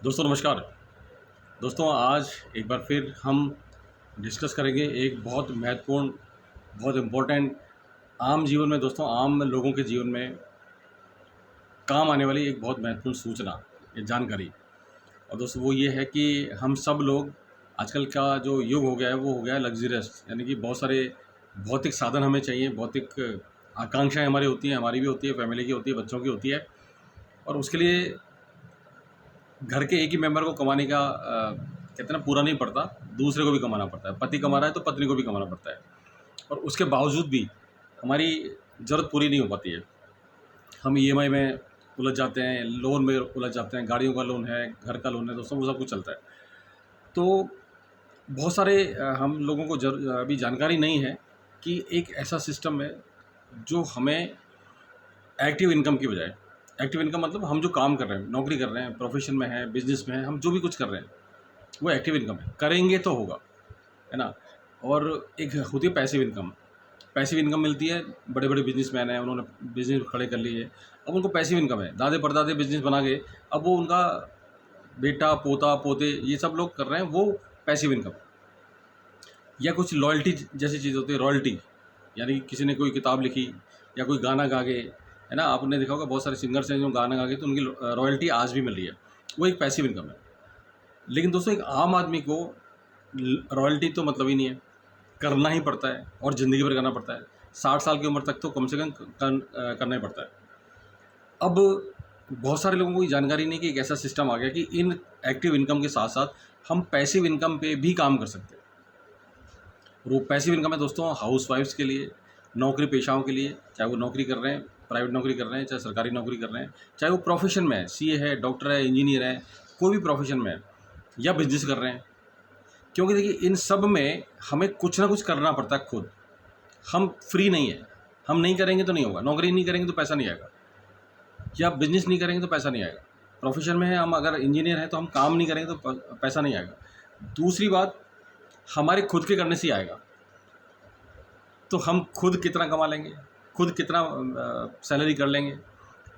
दोस्तों नमस्कार। दोस्तों आज एक बार फिर हम डिस्कस करेंगे एक बहुत महत्वपूर्ण, बहुत इम्पोर्टेंट आम जीवन में, दोस्तों आम लोगों के जीवन में काम आने वाली एक बहुत महत्वपूर्ण सूचना या जानकारी। और दोस्तों वो ये है कि हम सब लोग आजकल का जो युग हो गया है वो हो गया है लग्जरियस, यानी कि बहुत सारे भौतिक साधन हमें चाहिए, भौतिक आकांक्षाएं हमारी होती हैं, हमारी भी होती है, फैमिली की होती है, बच्चों की होती है। और उसके लिए घर के एक ही मेंबर को कमाने का कहते हैं ना पूरा नहीं पड़ता, दूसरे को भी कमाना पड़ता है। पति कमा रहा है तो पत्नी को भी कमाना पड़ता है, और उसके बावजूद भी हमारी ज़रूरत पूरी नहीं हो पाती है। हम ईएमआई में उलझ जाते हैं, लोन में उलझ जाते हैं, गाड़ियों का लोन है, घर का लोन है, दोस्तों वो सब कुछ चलता है। तो बहुत सारे हम लोगों को अभी जानकारी नहीं है कि एक ऐसा सिस्टम है जो हमें एक्टिव इनकम की बजाय, एक्टिव इनकम मतलब हम जो काम कर रहे हैं, नौकरी कर रहे हैं, प्रोफेशन में हैं, बिजनेस में हैं, हम जो भी कुछ कर रहे हैं वो एक्टिव इनकम है, करेंगे तो होगा, है ना। और एक होती है पैसिव इनकम। पैसिव इनकम मिलती है, बड़े बड़े बिजनेसमैन हैं, उन्होंने बिजनेस खड़े कर लिए, अब उनको पैसिव इनकम है, दादे परदादे बिजनेस बना गए, अब वो उनका बेटा पोता पोते ये सब लोग कर रहे हैं, वो पैसिव इनकम। या कुछ लॉयल्टी जैसी चीज़ होती है, रॉयल्टी, यानी कि किसी ने कोई किताब लिखी या कोई गाना गा गए, है ना। आपने देखा होगा बहुत सारे सिंगर्स हैं जो गाना गा गए तो उनकी रॉयल्टी आज भी मिल रही है, वो एक पैसिव इनकम है। लेकिन दोस्तों एक आम आदमी को रॉयल्टी तो मतलब ही नहीं है, करना ही पड़ता है और ज़िंदगी भर करना पड़ता है। 60 साल की उम्र तक तो कम से कम करना ही पड़ता है। अब बहुत सारे लोगों को ये जानकारी नहीं कि एक ऐसा सिस्टम आ गया कि इन एक्टिव इनकम के साथ साथ हम पैसिव इनकम पे भी काम कर सकते हैं। और वो पैसिव इनकम है दोस्तों हाउस वाइफ्स के लिए, नौकरी पेशाओं के लिए, चाहे वो नौकरी कर रहे हैं, प्राइवेट नौकरी कर रहे हैं, चाहे सरकारी नौकरी कर रहे हैं, चाहे वो प्रोफेशन में है, सीए है, डॉक्टर है, इंजीनियर है, कोई भी प्रोफेशन में है, या बिजनेस कर रहे हैं। क्योंकि देखिए इन सब में हमें कुछ ना कुछ करना पड़ता है खुद, हम फ्री नहीं है। हम नहीं करेंगे तो नहीं होगा, नौकरी नहीं करेंगे तो पैसा नहीं आएगा, या बिजनेस नहीं करेंगे तो पैसा नहीं आएगा। प्रोफेशन में है हम, अगर इंजीनियर हैं तो हम काम नहीं करेंगे तो पैसा नहीं आएगा। दूसरी बात, हमारे खुद के करने से ही आएगा। तो हम खुद कितना कमा लेंगे, खुद कितना सैलरी कर लेंगे,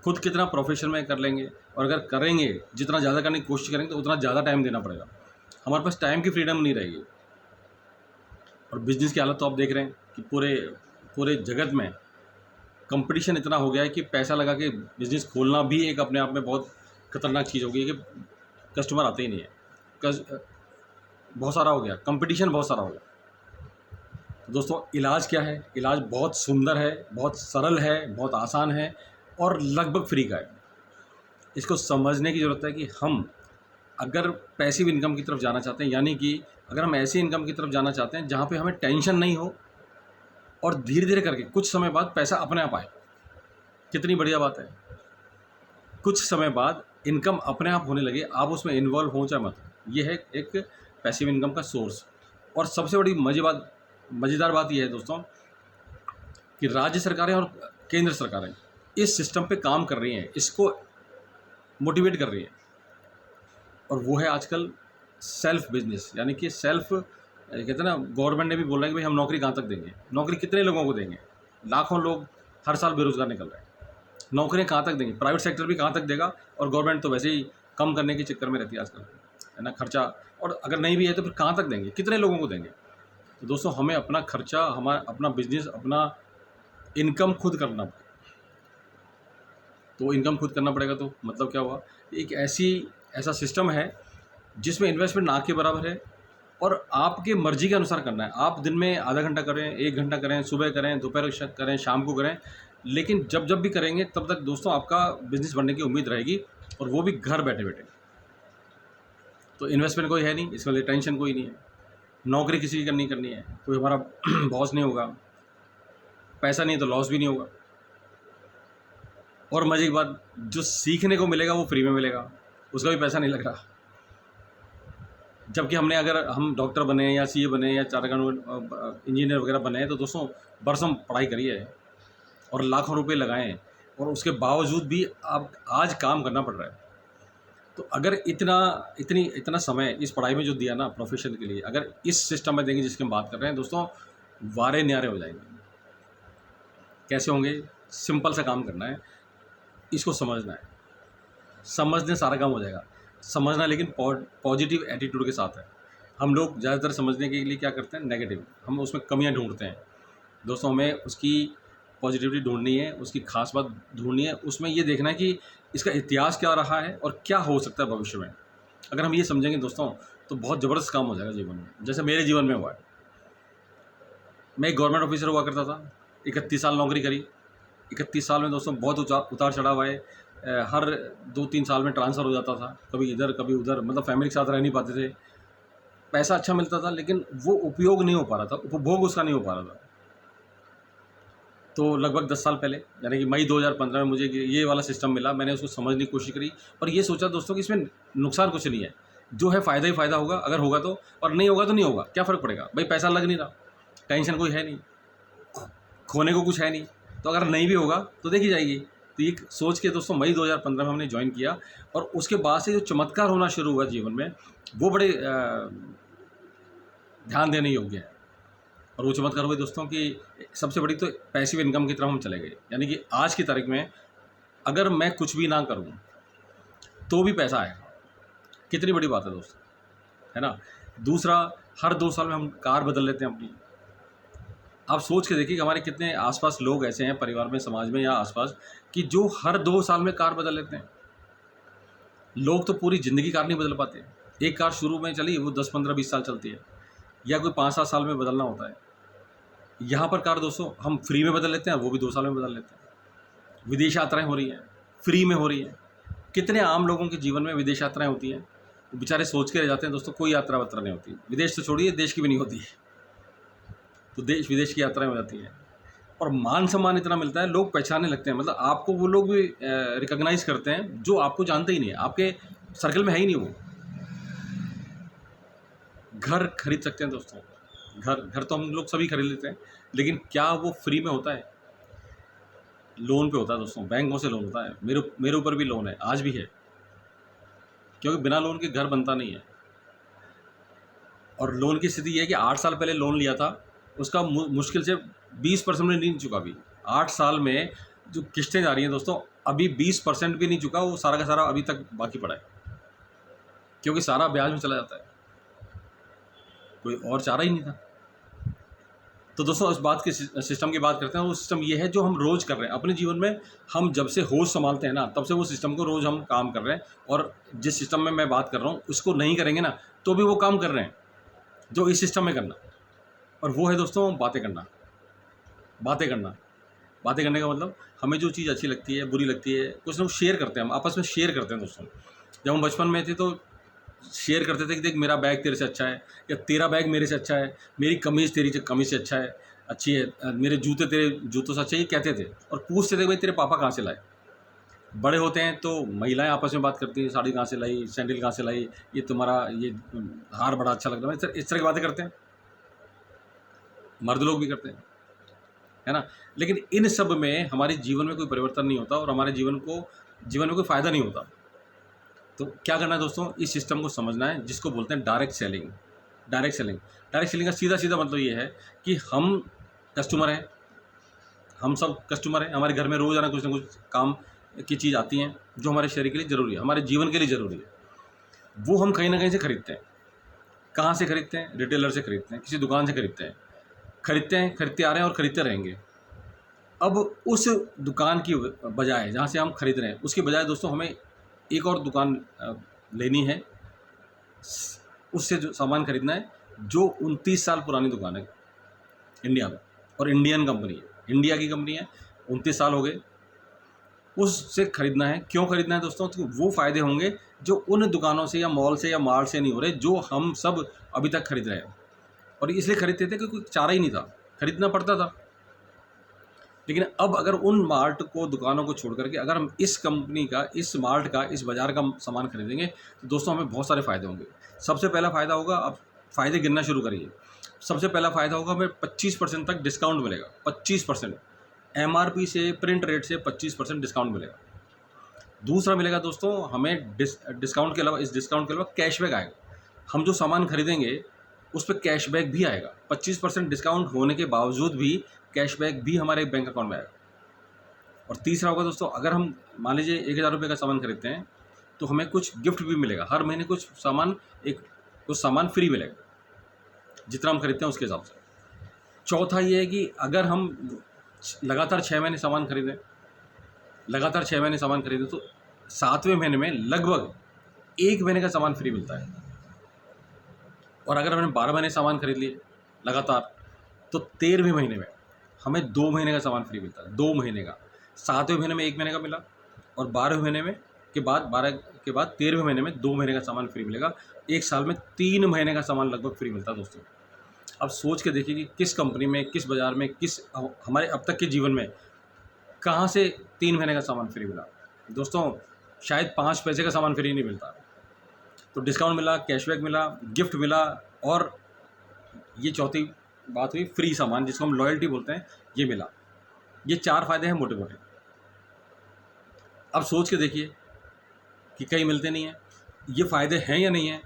खुद कितना प्रोफेशन में कर लेंगे, और अगर करेंगे जितना ज़्यादा करने की कोशिश करेंगे तो उतना ज़्यादा टाइम देना पड़ेगा, हमारे पास टाइम की फ्रीडम नहीं रहेगी। और बिज़नेस की हालत तो आप देख रहे हैं कि पूरे पूरे जगत में कंपटीशन इतना हो गया है कि पैसा लगा के बिज़नेस खोलना भी एक अपने आप में बहुत खतरनाक चीज़ हो गई है कि कस्टमर आते ही नहीं है। बहुत सारा हो गया कंपटीशन, बहुत सारा हो गया। तो दोस्तों इलाज क्या है? इलाज बहुत सुंदर है, बहुत सरल है, बहुत आसान है और लगभग फ्री का है। इसको समझने की ज़रूरत है कि हम अगर पैसिव इनकम की तरफ जाना चाहते हैं, यानी कि अगर हम ऐसी इनकम की तरफ जाना चाहते हैं जहाँ पे हमें टेंशन नहीं हो और धीरे धीरे करके कुछ समय बाद पैसा अपने आप आए, कितनी बढ़िया बात है। कुछ समय बाद इनकम अपने आप होने लगे, आप उसमें इन्वॉल्व हो चाहे मत, ये है एक पैसिव इनकम का सोर्स। और सबसे बड़ी मज़ेदार बात यह है दोस्तों कि राज्य सरकारें और केंद्र सरकारें इस सिस्टम पे काम कर रही हैं, इसको मोटिवेट कर रही हैं। और वो है आजकल सेल्फ बिजनेस, यानी कि सेल्फ, कहते हैं ना, गवर्नमेंट ने भी बोल रहा है कि भाई हम नौकरी कहाँ तक देंगे, नौकरी कितने लोगों को देंगे, लाखों लोग हर साल बेरोजगार निकल रहे हैं, नौकरियाँ कहाँ तक देंगे, प्राइवेट सेक्टर भी कहाँ तक देगा। और गवर्नमेंट तो वैसे ही कम करने के चक्कर में रहती है आजकल, है ना, खर्चा। और अगर नहीं भी है तो फिर कहाँ तक देंगे, कितने लोगों को देंगे। तो दोस्तों हमें अपना खर्चा, हमारा अपना बिजनेस, अपना इनकम खुद करना पड़ेगा। तो इनकम खुद करना पड़ेगा तो मतलब क्या हुआ, एक ऐसा सिस्टम है जिसमें इन्वेस्टमेंट ना के बराबर है और आपके मर्जी के अनुसार करना है। आप दिन में आधा घंटा करें, 1 घंटा करें, सुबह करें, दोपहर करें, शाम को करें, लेकिन जब जब भी करेंगे तब तक दोस्तों आपका बिजनेस बढ़ने की उम्मीद रहेगी, और वो भी घर बैठे बैठे। तो इन्वेस्टमेंट कोई है नहीं, इसके लिए टेंशन कोई नहीं है, नौकरी किसी की करनी है, कोई हमारा बॉस नहीं होगा, पैसा नहीं तो लॉस भी नहीं होगा। और मजे की बात, जो सीखने को मिलेगा वो फ्री में मिलेगा, उसका भी पैसा नहीं लग रहा। जबकि अगर हम डॉक्टर बने या सीए बने या चार्टर्ड अकाउंटेंट, इंजीनियर वगैरह बने हैं तो दोस्तों बरसों पढ़ाई करिए और लाखों रुपए लगाएं, और उसके बावजूद भी आप आज काम करना पड़ रहा है। तो अगर इतना समय इस पढ़ाई में जो दिया ना प्रोफेशन के लिए, अगर इस सिस्टम में देंगे जिसकी हम बात कर रहे हैं दोस्तों, वारे न्यारे हो जाएंगे। कैसे होंगे? सिंपल सा काम करना है, इसको समझना है, समझने सारा काम हो जाएगा। समझना लेकिन पॉजिटिव एटीट्यूड के साथ है। हम लोग ज़्यादातर समझने के लिए क्या करते हैं, नेगेटिव, हम उसमें कमियां ढूंढते हैं। दोस्तों हमें उसकी पॉजिटिविटी ढूंढनी है, उसकी खास बात ढूंढनी है, उसमें ये देखना है कि इसका इतिहास क्या रहा है और क्या हो सकता है भविष्य में। अगर हम ये समझेंगे दोस्तों तो बहुत ज़बरदस्त काम हो जाएगा जीवन में। जैसे मेरे जीवन में हुआ है, मैं एक गवर्नमेंट ऑफिसर हुआ करता था, 31 साल नौकरी करी। 31 साल में दोस्तों बहुत उतार चढ़ाव आए। हर 2-3 साल में ट्रांसफ़र हो जाता था, कभी इधर कभी उधर, मतलब फैमिली के साथ रह नहीं पाते थे। पैसा अच्छा मिलता था लेकिन वो उपयोग नहीं हो पा रहा था, उपभोग उसका नहीं हो पा रहा था। तो लगभग 10 साल पहले, यानी कि मई 2015 में मुझे ये वाला सिस्टम मिला। मैंने उसको समझने की कोशिश करी और ये सोचा दोस्तों कि इसमें नुकसान कुछ नहीं है, जो है फ़ायदा ही फ़ायदा होगा। अगर होगा तो, और नहीं होगा तो नहीं होगा, क्या फ़र्क पड़ेगा भाई, पैसा लग नहीं रहा, टेंशन कोई है नहीं, खोने को कुछ है नहीं, तो अगर नहीं भी होगा तो देखी जाएगी। तो ये सोच के दोस्तों मई 2015 में हमने ज्वाइन किया और उसके बाद से जो चमत्कार होना शुरू हुआ जीवन में, वो बड़े ध्यान देने योग्य है। और वो चमत्कार हुए दोस्तों कि सबसे बड़ी तो पैसिव इनकम की तरफ हम चले गए। यानी कि आज की तारीख में अगर मैं कुछ भी ना करूं तो भी पैसा आएगा। कितनी बड़ी बात है दोस्तों, है ना। दूसरा, हर 2 साल में हम कार बदल लेते हैं अपनी। आप सोच के देखिए कि हमारे कितने आसपास लोग ऐसे हैं, परिवार में, समाज में या आसपास, कि जो हर 2 साल में कार बदल लेते हैं। लोग तो पूरी ज़िंदगी कार नहीं बदल पाते। एक कार शुरू में चली, वो 10, 15, 20 साल चलती है, या कोई 5-7 साल में बदलना होता है। यहाँ पर कार दोस्तों हम फ्री में बदल लेते हैं, वो भी 2 साल में बदल लेते हैं। विदेश यात्राएं हो रही हैं, फ्री में हो रही हैं। कितने आम लोगों के जीवन में विदेश यात्राएं होती हैं, वो बेचारे सोच के रह जाते हैं दोस्तों, कोई यात्रा वात्रा नहीं होती। विदेश तो छोड़िए, देश की भी नहीं होती है, तो देश विदेश की यात्राएं हो जाती हैं। और मान सम्मान इतना मिलता है, लोग पहचानने लगते हैं। मतलब आपको वो लोग भी रिकॉग्नाइज करते हैं जो आपको जानते ही नहीं है, आपके सर्कल में है ही नहीं। वो घर खरीद सकते हैं दोस्तों, घर तो हम लोग सभी खरीद लेते हैं, लेकिन क्या वो फ्री में होता है? लोन पे होता है दोस्तों, बैंकों से लोन होता है। मेरे ऊपर भी लोन है, आज भी है, क्योंकि बिना लोन के घर बनता नहीं है। और लोन की स्थिति ये है कि 8 साल पहले लोन लिया था, उसका मुश्किल से 20% में नहीं चुका। अभी 8 साल में जो किस्तें जा रही हैं दोस्तों, अभी 20% भी नहीं चुका, वो सारा का सारा अभी तक बाकी पड़ा है, क्योंकि सारा ब्याज में चला जाता है, कोई और चारा ही नहीं था। तो दोस्तों उस बात के सिस्टम की बात करते हैं। वो सिस्टम ये है जो हम रोज़ कर रहे हैं अपने जीवन में। हम जब से होश संभालते हैं ना, तब से वो सिस्टम को रोज़ हम काम कर रहे हैं। और जिस सिस्टम में मैं बात कर रहा हूँ उसको नहीं करेंगे ना, तो भी वो काम कर रहे हैं जो इस सिस्टम में करना। और वो है दोस्तों बातें करना। बातें करना, बातें करने का मतलब, हमें जो चीज़ अच्छी लगती है, बुरी लगती है, कुछ लोग शेयर करते हैं, हम आपस में शेयर करते हैं दोस्तों। जब हम बचपन में थे तो शेयर करते थे कि देख मेरा बैग तेरे से अच्छा है, या तेरा बैग मेरे से अच्छा है, मेरी कमीज़ तेरी कमीज़ से अच्छी है, मेरे जूते तेरे जूतों से अच्छे, ये कहते थे। और पूछते थे भाई तेरे पापा कहाँ से लाए। बड़े होते हैं तो महिलाएं आपस में बात करती हैं, साड़ी कहाँ से लाई, सैंडल कहाँ से लाई, ये तुम्हारा ये हार बड़ा अच्छा लग रहा है, इस तरह की बातें करते हैं। मर्द लोग भी करते हैं, है ना। लेकिन इन सब में हमारे जीवन में कोई परिवर्तन नहीं होता और हमारे जीवन में कोई फ़ायदा नहीं होता। तो क्या करना है दोस्तों, इस सिस्टम को समझना है, जिसको बोलते हैं डायरेक्ट सेलिंग। डायरेक्ट सेलिंग का सीधा मतलब ये है कि हम कस्टमर हैं, हम सब कस्टमर हैं। हमारे घर में रोज़ाना कुछ ना कुछ काम की चीज़ आती हैं जो हमारे शरीर के लिए ज़रूरी है, हमारे जीवन के लिए ज़रूरी है। वो हम कहीं ना कहीं से खरीदते हैं। कहाँ से खरीदते हैं? रिटेलर से खरीदते हैं, किसी दुकान से खरीदते हैं, खरीदते आ रहे हैं और खरीदते रहेंगे। अब उस दुकान की बजाय, जहाँ से हम खरीद रहे हैं, उसकी बजाय दोस्तों हमें एक और दुकान लेनी है, उससे जो सामान खरीदना है, जो 29 साल पुरानी दुकान है इंडिया में, और इंडियन कंपनी है, इंडिया की कंपनी है, 29 साल हो गए, उससे खरीदना है। क्यों खरीदना है दोस्तों? तो वो फ़ायदे होंगे जो उन दुकानों से या मॉल से या मार्ट से नहीं हो रहे, जो हम सब अभी तक खरीद रहे हैं। और इसलिए खरीदते थे क्योंकि चारा ही नहीं था, खरीदना पड़ता था। लेकिन अब अगर उन मार्ट को, दुकानों को छोड़ करके अगर हम इस कंपनी का, इस मार्ट का, इस बाज़ार का सामान खरीदेंगे तो दोस्तों हमें बहुत सारे फ़ायदे होंगे। सबसे पहला फ़ायदा होगा, आप फ़ायदे गिनना शुरू करिए। सबसे पहला फ़ायदा होगा, हमें 25% तक डिस्काउंट मिलेगा। 25% MRP से, प्रिंट रेट से 25% डिस्काउंट मिलेगा। दूसरा मिलेगा दोस्तों हमें डिस्काउंट के अलावा, इस डिस्काउंट के अलावा कैशबैक आएगा। हम जो सामान खरीदेंगे उस पर कैशबैक भी आएगा। 25% डिस्काउंट होने के बावजूद भी कैशबैक भी हमारे बैंक अकाउंट में आएगा। और तीसरा होगा दोस्तों, अगर हम मान लीजिए 1000 रुपये का सामान खरीदते हैं तो हमें कुछ गिफ्ट भी मिलेगा, हर महीने कुछ सामान फ्री मिलेगा जितना हम खरीदते हैं उसके हिसाब से। चौथा ये है कि अगर हम लगातार 6 महीने सामान खरीदें, तो 7वें महीने में लगभग 1 महीने का सामान फ्री मिलता है। और अगर हमने 12 महीने सामान खरीद लिए लगातार, तो 13वें महीने में हमें 2 महीने का सामान फ्री मिलता है, 2 महीने का। 7वें महीने में 1 महीने का मिला, और 12वें महीने में के बाद 13वें महीने में 2 महीने का सामान फ्री मिलेगा। एक साल में 3 महीने का सामान लगभग फ्री मिलता है दोस्तों। अब सोच के देखिए कि किस कंपनी में, किस बाज़ार में, हमारे अब तक के जीवन में कहाँ से 3 महीने का सामान फ्री मिला। दोस्तों शायद 5 पैसे का सामान फ्री नहीं मिलता। तो डिस्काउंट मिला, कैशबैक मिला, गिफ्ट मिला, और ये चौथी बात हुई फ्री सामान, जिसको हम लॉयल्टी बोलते हैं, ये मिला। ये 4 फ़ायदे हैं मोटे मोटे। अब सोच के देखिए कि कहीं मिलते नहीं हैं, ये फ़ायदे हैं या नहीं हैं।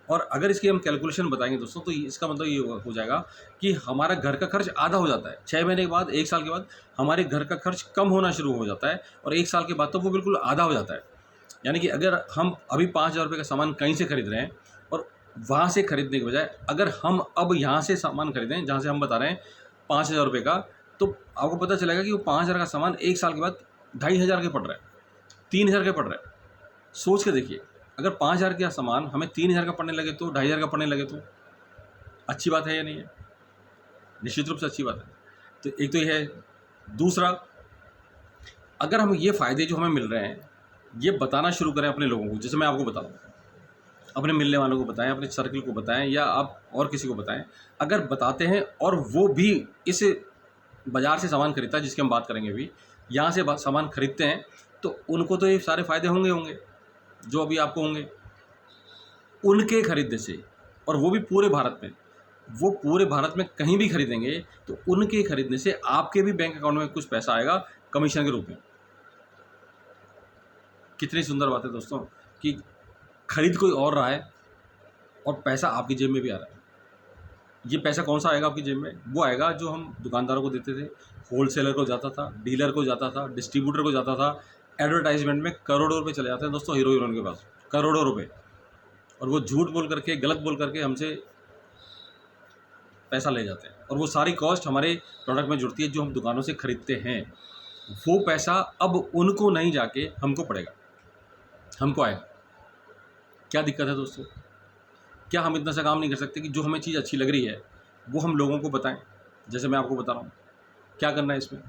और अगर इसकी हम कैलकुलेशन बताएंगे दोस्तों, तो इसका मतलब ये हो जाएगा कि हमारा घर का खर्च आधा हो जाता है 6 महीने के बाद। 1 साल के बाद हमारे घर का खर्च कम होना शुरू हो जाता है, और 1 साल के बाद तो वो बिल्कुल आधा हो जाता है। यानी कि अगर हम अभी 5,000 रुपये का सामान कहीं से खरीद रहे हैं, और वहाँ से खरीदने के बजाय अगर हम अब यहाँ से सामान खरीदें जहाँ से हम बता रहे हैं 5,000 रुपये का, तो आपको पता चलेगा कि वो 5,000 का सामान 1 साल के बाद 2,500 के पड़ रहा है, 3,000 के पड़ रहा है। सोच के देखिए, अगर 5,000 का सामान हमें 3,000 का पड़ने लगे, तो 2,500 का पड़ने लगे, तो अच्छी बात है या नहीं है? निश्चित रूप से अच्छी बात है। तो एक तो ये है। दूसरा, अगर हम ये फ़ायदे जो हमें मिल रहे हैं ये बताना शुरू करें अपने लोगों को, जैसे मैं आपको बता रहा हूँ, अपने मिलने वालों को बताएं, अपने सर्कल को बताएं, या आप और किसी को बताएं। अगर बताते हैं और वो भी इस बाज़ार से सामान खरीदता है जिसकी हम बात करेंगे अभी, यहाँ से सामान खरीदते हैं, तो उनको तो ये सारे फ़ायदे होंगे जो अभी आपको होंगे उनके खरीदने से। और वो भी पूरे भारत में कहीं भी खरीदेंगे, तो उनके खरीदने से आपके भी बैंक अकाउंट में कुछ पैसा आएगा कमीशन के रूप में। कितनी सुंदर बात है दोस्तों कि खरीद कोई और रहा है और पैसा आपकी जेब में भी आ रहा है। ये पैसा कौन सा आएगा आपकी जेब में? वो आएगा जो हम दुकानदारों को देते थे, होलसेलर को जाता था, डीलर को जाता था, डिस्ट्रीब्यूटर को जाता था। एडवर्टाइजमेंट में करोड़ों रुपए चले जाते हैं दोस्तों हीरो हीरोइन के पास, करोड़ों रुपए। और वो झूठ बोल करके, गलत बोल करके हमसे पैसा ले जाते हैं, और वो सारी कॉस्ट हमारे प्रोडक्ट में जुड़ती है जो हम दुकानों से खरीदते हैं। वो पैसा अब उनको नहीं जाके हमको पड़ेगा, हमको आएगा। क्या दिक्कत है दोस्तों? क्या हम इतना सा काम नहीं कर सकते कि जो हमें चीज़ अच्छी लग रही है वो हम लोगों को बताएं, जैसे मैं आपको बता रहा हूँ? क्या करना है इसमें?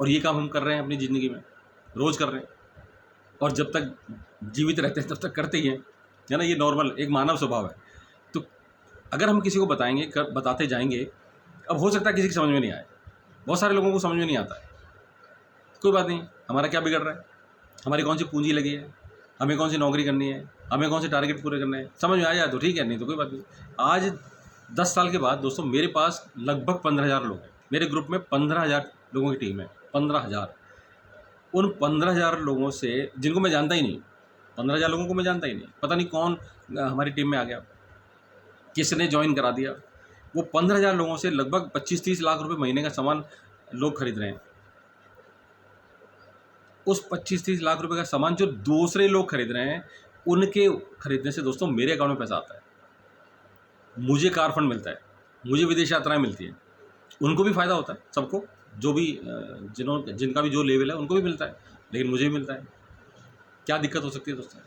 और ये काम हम कर रहे हैं अपनी ज़िंदगी में, रोज़ कर रहे हैं, और जब तक जीवित रहते हैं तब तक करते ही हैं, है ना? ये नॉर्मल एक मानव स्वभाव है। तो अगर हम किसी को बताते जाएंगे, अब हो सकता है किसी की समझ में नहीं आए, बहुत सारे लोगों को समझ में नहीं आता है। कोई बात नहीं, हमारा क्या बिगड़ रहा है? हमारी कौन सी पूंजी लगी है? हमें कौन सी नौकरी करनी है? हमें कौन से टारगेट पूरे करने हैं? समझ में आ जाए तो ठीक है, नहीं तो कोई बात नहीं। आज 10 साल के बाद दोस्तों मेरे पास लगभग 15,000 लोग हैं। मेरे ग्रुप में 15,000 लोगों की टीम है, 15,000। उन 15,000 लोगों से जिनको मैं जानता ही नहीं, 15,000 लोगों को मैं जानता ही नहीं, पता नहीं कौन हमारी टीम में आ गया, किसने ज्वाइन करा दिया। वो 15,000 लोगों से लगभग 25-30 लाख रुपए महीने का सामान लोग खरीद रहे हैं। उस 25-30 लाख रुपए का सामान जो दूसरे लोग खरीद रहे हैं, उनके खरीदने से दोस्तों मेरे अकाउंट में पैसा आता है, मुझे कार फंड मिलता है, मुझे विदेश यात्राएं मिलती हैं। उनको भी फ़ायदा होता है, सबको, जो भी जिनका भी जो लेवल है उनको भी मिलता है, लेकिन मुझे भी मिलता है। क्या दिक्कत हो सकती है दोस्तों?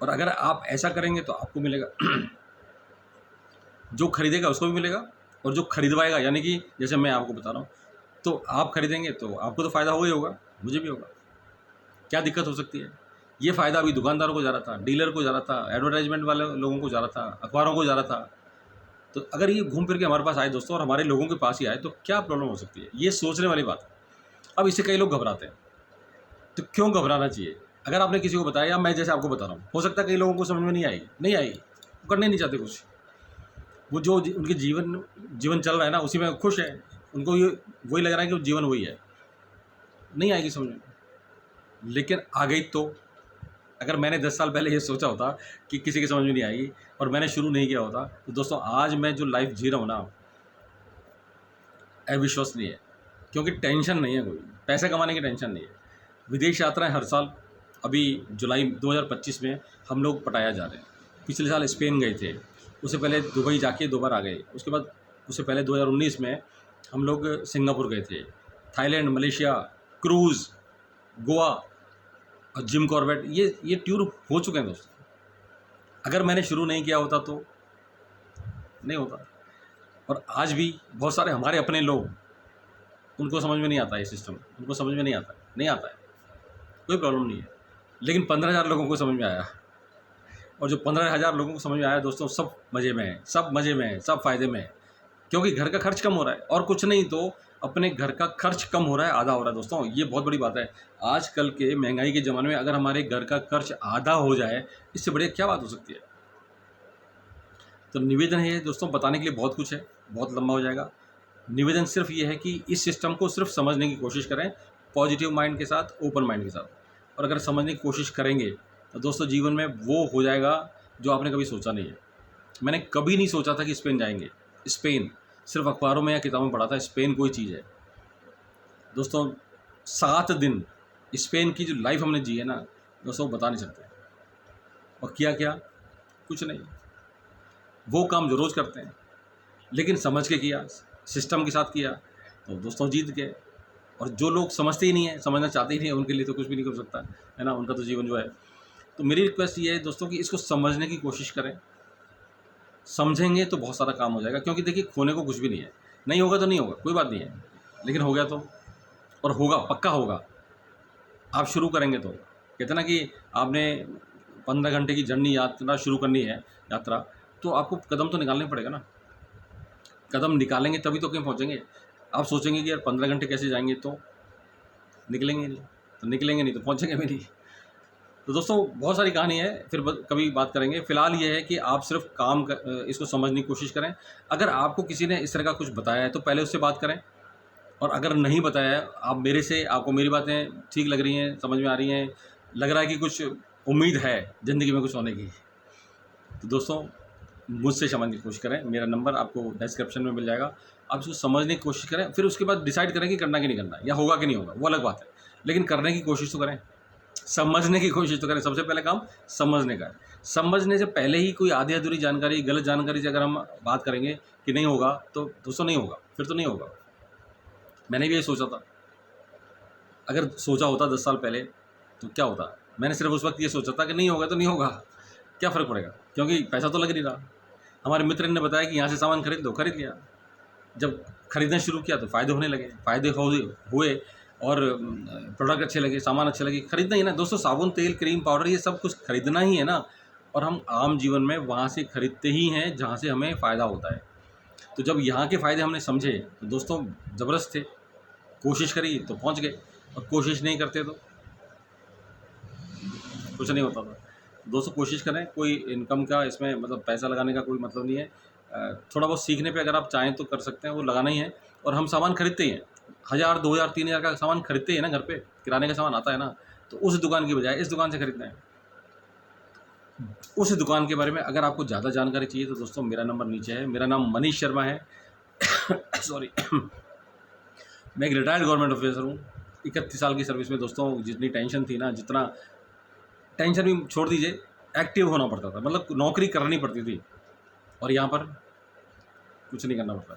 और अगर आप ऐसा करेंगे तो आपको मिलेगा जो खरीदेगा उसको भी मिलेगा, और जो खरीदवाएगा, यानी कि जैसे मैं आपको बता रहा हूँ, तो आप खरीदेंगे तो आपको तो फ़ायदा होगा ही होगा, मुझे भी होगा। क्या दिक्कत हो सकती है? ये फ़ायदा अभी दुकानदारों को जा रहा था, डीलर को जा रहा था, एडवर्टाइजमेंट वाले लोगों को जा रहा था, अखबारों को जा रहा था। तो अगर ये घूम फिर के हमारे पास आए दोस्तों, और हमारे लोगों के पास ही आए, तो क्या प्रॉब्लम हो सकती है? ये सोचने वाली बात है। अब इससे कई लोग घबराते हैं, तो क्यों घबराना चाहिए? अगर आपने किसी को बताया, या मैं जैसे आपको बता रहा हूँ, हो सकता है कई लोगों को समझ में नहीं आएगी, वो करने नहीं चाहते कुछ, वो जो उनके जीवन चल रहा है ना, उसी में खुश है, उनको ये वही लग रहा है कि जीवन वही है, नहीं आएगी समझ में। लेकिन आ गई तो, अगर मैंने 10 साल पहले ये सोचा होता कि किसी की समझ में नहीं आएगी और मैंने शुरू नहीं किया होता, तो दोस्तों आज मैं जो लाइफ जी रहा हूँ ना, अविश्वसनीय है। क्योंकि टेंशन नहीं है, कोई पैसे कमाने की टेंशन नहीं है। विदेश यात्राएं हर साल अभी जुलाई 2025 में हम लोग पटाया जा रहे हैं। पिछले साल स्पेन गए थे, उससे पहले दुबई जाके 2 बार आ गए। उसके बाद उससे पहले 2019 में हम लोग सिंगापुर गए थे, थाईलैंड, मलेशिया, क्रूज़, गोवा और जिम कॉर्बेट, ये टूर हो चुके हैं दोस्तों। अगर मैंने शुरू नहीं किया होता तो नहीं होता। और आज भी बहुत सारे हमारे अपने लोग, उनको समझ में नहीं आता ये सिस्टम, उनको समझ में नहीं आता है, कोई प्रॉब्लम नहीं है। लेकिन 15,000 लोगों को समझ में आया, और जो 15,000 लोगों को समझ में आया दोस्तों, सब मज़े में हैं, सब मज़े में हैं, सब फ़ायदे में हैं। क्योंकि घर का खर्च कम हो रहा है, और कुछ नहीं तो अपने घर का खर्च कम हो रहा है, आधा हो रहा है दोस्तों। ये बहुत बड़ी बात है। आजकल के महंगाई के ज़माने में अगर हमारे घर का खर्च आधा हो जाए, इससे बढ़िया क्या बात हो सकती है। तो निवेदन है दोस्तों, बताने के लिए बहुत कुछ है, बहुत लंबा हो जाएगा। निवेदन सिर्फ ये है कि इस सिस्टम को सिर्फ समझने की कोशिश करें, पॉजिटिव माइंड के साथ, ओपन माइंड के साथ। और अगर समझने की कोशिश करेंगे तो दोस्तों जीवन में वो हो जाएगा जो आपने कभी सोचा नहीं है। मैंने कभी नहीं सोचा था कि स्पेन जाएंगे। स्पेन सिर्फ अखबारों में या किताबों में पढ़ा था, स्पेन कोई चीज़ है दोस्तों। 7 दिन स्पेन की जो लाइफ हमने जी है ना दोस्तों, बता नहीं सकते। और किया क्या, कुछ नहीं, वो काम जो रोज़ करते हैं, लेकिन समझ के किया, सिस्टम के साथ किया, तो दोस्तों जीत गए। और जो लोग समझते ही नहीं है, समझना चाहते ही नहीं है, उनके लिए तो कुछ भी नहीं कर सकता है ना, उनका तो जीवन जो है। तो मेरी रिक्वेस्ट ये है दोस्तों कि इसको समझने की कोशिश करें। समझेंगे तो बहुत सारा काम हो जाएगा, क्योंकि देखिए खोने को कुछ भी नहीं है। नहीं होगा तो नहीं होगा, कोई बात नहीं है, लेकिन हो गया तो, और होगा, पक्का होगा। आप शुरू करेंगे तो, कहते ना कि आपने 15 घंटे की जर्नी यात्रा शुरू करनी है, यात्रा, तो आपको कदम तो निकालना पड़ेगा ना। कदम निकालेंगे तभी तो कहीं पहुँचेंगे। आप सोचेंगे कि यार 15 घंटे कैसे जाएंगे, तो निकलेंगे नहीं, तो पहुँचेंगे भी नहीं। तो दोस्तों बहुत सारी कहानी है, फिर कभी बात करेंगे। फ़िलहाल ये है कि आप सिर्फ इसको समझने की कोशिश करें। अगर आपको किसी ने इस तरह का कुछ बताया है तो पहले उससे बात करें, और अगर नहीं बताया है, आप मेरे से, आपको मेरी बातें ठीक लग रही हैं, समझ में आ रही हैं, लग रहा है कि कुछ उम्मीद है ज़िंदगी में कुछ होने की, तो दोस्तों मुझसे समझने की कोशिश करें। मेरा नंबर आपको डिस्क्रिप्शन में मिल जाएगा। आप उसको समझने की कोशिश करें, फिर उसके बाद डिसाइड करें कि करना कि नहीं करना, या होगा कि नहीं होगा, वो अलग बात है। लेकिन करने की कोशिश तो करें, समझने की कोशिश तो करें। सबसे पहले काम समझने का है। समझने से पहले ही कोई आधी अधूरी जानकारी, गलत जानकारी से अगर हम बात करेंगे कि नहीं होगा, तो दोस्तों नहीं होगा, फिर तो नहीं होगा। मैंने भी ये सोचा था, अगर सोचा होता 10 साल पहले तो क्या होता। मैंने सिर्फ उस वक्त ये सोचा था कि नहीं होगा तो नहीं होगा, क्या फ़र्क पड़ेगा, क्योंकि पैसा तो लग नहीं रहा। हमारे मित्र ने बताया कि यहाँ से सामान खरीद लो, खरीद लिया। जब खरीदना शुरू किया तो फ़ायदे होने लगे, फ़ायदे हुए, और प्रोडक्ट अच्छे लगे, सामान अच्छे लगे, खरीदना ही ना दोस्तों। साबुन, तेल, क्रीम, पाउडर, ये सब कुछ खरीदना ही है ना। और हम आम जीवन में वहाँ से खरीदते ही हैं जहाँ से हमें फ़ायदा होता है। तो जब यहाँ के फ़ायदे हमने समझे तो दोस्तों ज़बरदस्त थे। कोशिश करी तो पहुँच गए, और कोशिश नहीं करते तो कुछ नहीं होता था। दोस्तों कोशिश करें, कोई इनकम का इसमें मतलब पैसा लगाने का कोई मतलब नहीं है। थोड़ा बहुत सीखने पे अगर आप चाहें तो कर सकते हैं, वो लगाना ही है। और हम सामान खरीदते ही हैं, 1000, 2000, 3000 का सामान खरीदते हैं ना, घर पे किराने का सामान आता है ना, तो उस दुकान की बजाय इस दुकान से खरीदना है। उस दुकान के बारे में अगर आपको ज़्यादा जानकारी चाहिए तो दोस्तों मेरा नंबर नीचे है। मेरा नाम मनीष शर्मा है। सॉरी। मैं एक रिटायर्ड गवर्नमेंट ऑफिसर हूँ। 31 साल की सर्विस में दोस्तों जितनी टेंशन थी ना, जितना टेंशन भी छोड़ दीजिए, एक्टिव होना पड़ता था, मतलब नौकरी करनी पड़ती थी। और यहाँ पर कुछ नहीं करना पड़ता।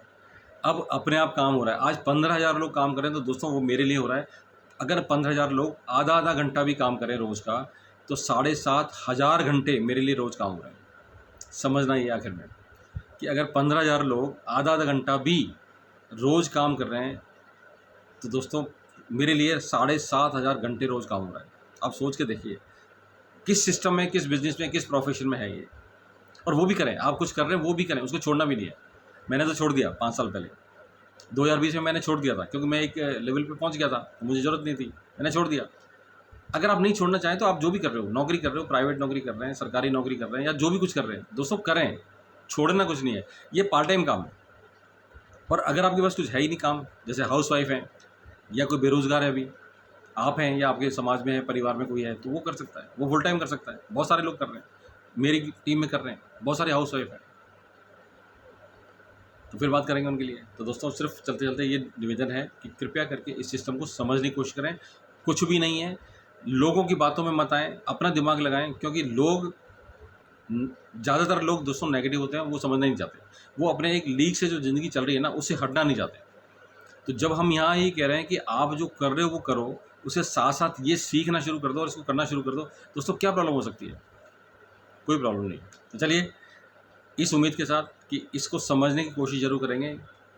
अब अपने आप काम हो रहा है। आज 15,000 लोग काम करें तो दोस्तों वो मेरे लिए हो रहा है। अगर 15,000 लोग आधा आधा घंटा भी काम करें रोज़ का, तो 7,500 घंटे मेरे लिए रोज़ काम हो रहा है। समझना ये आखिर में कि अगर 15,000 लोग आधा आधा घंटा भी रोज़ काम कर रहे हैं, तो दोस्तों मेरे लिए 7,500 घंटे रोज़ काम हो रहा है। आप सोच के देखिए किस सिस्टम में, किस बिज़नेस में, किस प्रोफेशन में है ये। और वो भी करें, आप कुछ कर रहे हैं वो भी करें, उसको छोड़ना भी नहीं है। मैंने तो छोड़ दिया 5 साल पहले, 2020 में मैंने छोड़ दिया था, क्योंकि मैं एक लेवल पे पहुंच गया था, तो मुझे ज़रूरत नहीं थी, मैंने छोड़ दिया। अगर आप नहीं छोड़ना चाहें तो आप जो भी कर रहे हो, नौकरी कर रहे हो, प्राइवेट नौकरी कर रहे हैं, सरकारी नौकरी कर रहे हैं, या जो भी कुछ कर रहे हैं दोस्तों करें, छोड़ना कुछ नहीं है। ये पार्ट टाइम काम है। और अगर आपके पास कुछ है ही नहीं काम, जैसे हाउस वाइफ हैं, या कोई बेरोज़गार है, अभी आप हैं, या आपके समाज में है, परिवार में कोई है, तो वो कर सकता है, वो फुल टाइम कर सकता है। बहुत सारे लोग कर रहे हैं, मेरी टीम में कर रहे हैं, बहुत सारे हाउस वाइफ हैं, तो फिर बात करेंगे उनके लिए। तो दोस्तों सिर्फ चलते चलते ये निवेदन है कि कृपया करके इस सिस्टम को समझने की कोशिश करें। कुछ भी नहीं है, लोगों की बातों में मत आएँ, अपना दिमाग लगाएँ, क्योंकि ज़्यादातर लोग दोस्तों नेगेटिव होते हैं, वो समझना ही नहीं चाहते। वो अपने एक लीक से जो ज़िंदगी चल रही है ना, उससे हटना नहीं चाहते। तो जब हम यहाँ ये कह रहे हैं कि आप जो कर रहे हो वो करो, उसके साथ-साथ ये सीखना शुरू कर दो और इसको करना शुरू कर दो, दोस्तों क्या प्रॉब्लम हो सकती है? कोई प्रॉब्लम नहीं। तो चलिए, इस उम्मीद के साथ कि इसको समझने की कोशिश ज़रूर करेंगे,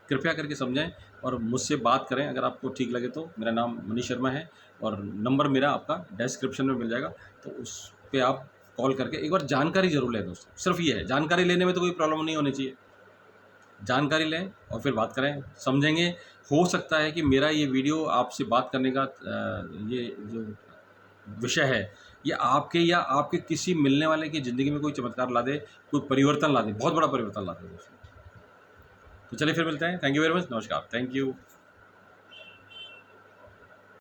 कृपया करके समझें और मुझसे बात करें अगर आपको ठीक लगे तो। मेरा नाम मनीष शर्मा है और नंबर मेरा आपका डिस्क्रिप्शन में मिल जाएगा, तो उस पे आप कॉल करके एक बार जानकारी ज़रूर लें दोस्तों। सिर्फ़ ये है, जानकारी लेने में तो कोई प्रॉब्लम नहीं होनी चाहिए। जानकारी लें और फिर बात करें, समझेंगे। हो सकता है कि मेरा ये वीडियो आपसे बात करने का ये जो विषय है, ये आपके या आपके किसी मिलने वाले की ज़िंदगी में कोई चमत्कार ला दे, कोई परिवर्तन ला दे, बहुत बड़ा परिवर्तन ला दे दोस्तों। तो चलिए फिर मिलते हैं। Thank you very much. नमस्कार। Thank you.